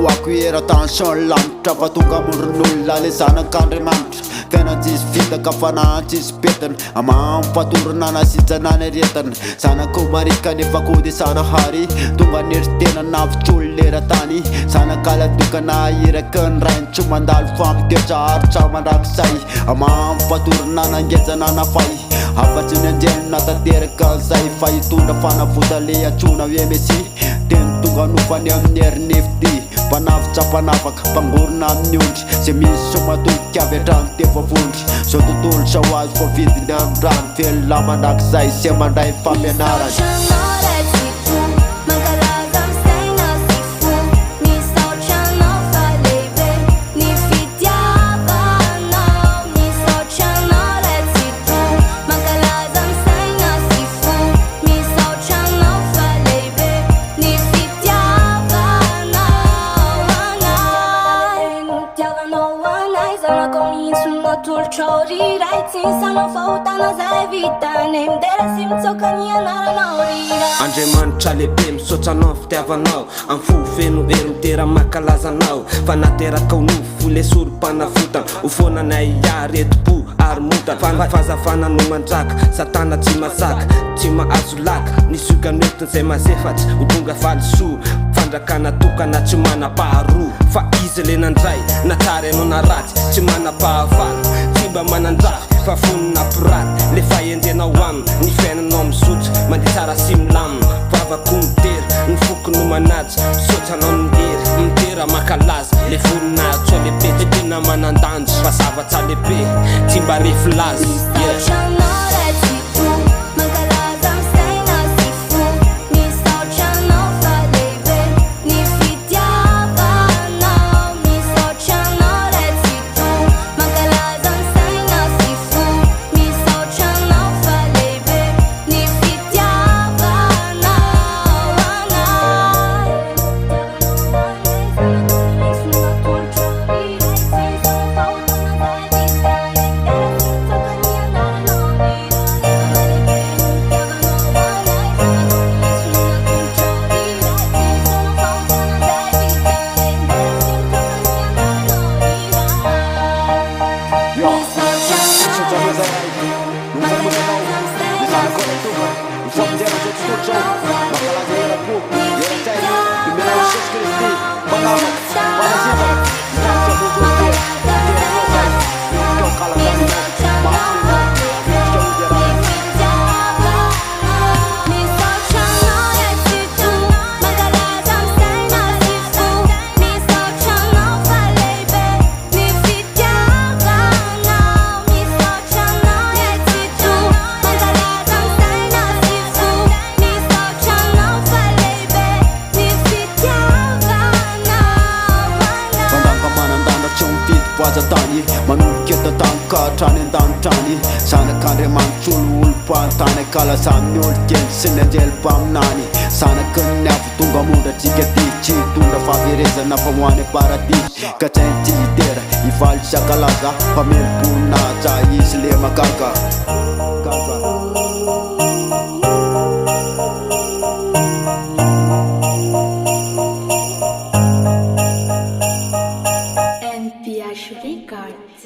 Namoako era-tany lanitra fa tonga moron'olona le zanak'Andriamanitra. Fiainana tsisy fitaka fanahy tsisy petana, mampatorona nasijanany aretana. Zanako marika nefa koa de sanahary, tonga neritena navitr'olo lera-tany. Zanak'aladokana iraky ny rainy, tsy mandalo fa mitoetra haritra mandrakizay. Mampatorona nangezana nafay, afatsy ny anjely natanteraka an'izay. Fa hitondra fanavota le antsona hoe Mesy, teny tonga nofany amin'ny herinefity. Mpanavitra mpanavaka, mpangorona amin'ny ondry, ze misy somatoky avy hatrany tefavondry. Zao tontolo sao azy fa vidiny amin'ny rano, velona mandrakizay sy mandray fampianarany. Tolchorirai tsinsano fahotana zay vitany, midera sy mitsoka ny anaranao rira. Andriamanitra lehibe misaotra anao fitiavanao, amin'ny fo feno hery mitera makalazanao. Fa nateraka ho nofo le sorom-panafotana, ho foananay aretim-po ary motana. Fazafana no mandraka, satana tsy masaka, tsy mahazo laka. Nisokany oetiny zay mazefatra, ho tonga valisoa, fandrakana tokana tsy mana-paharoa. Fa izy le nandray, natary anao naratsy, tsy mana-pahavala, tsy mba manandrafy, fa fonina piraty. Le fahenjenao aminy, ny fiainanao mizotra, mandeha tsara sy milamina. Vavako mitery, ny foko no manaja, misaotranao ny hery, mitera makalaza. Le voninahitso lehibe, tsy tena manandanjy, fa zavatsa lehibe, tsy mba refy laza. Manomboka eto an-tany ka hatrany an-danitrany, zanak'Andriamanitra olo-pantany, akalazany olo-kely sy ny anjely-paminany. Zanaky ny avy tonga mondratsika ty, tsy hitondra fahaverezana fa ho any paradis. Ka tsy hainy tsy hitera, hivaly sy akalaza, fa melom-boninahitra izy le magaga. NPH Records.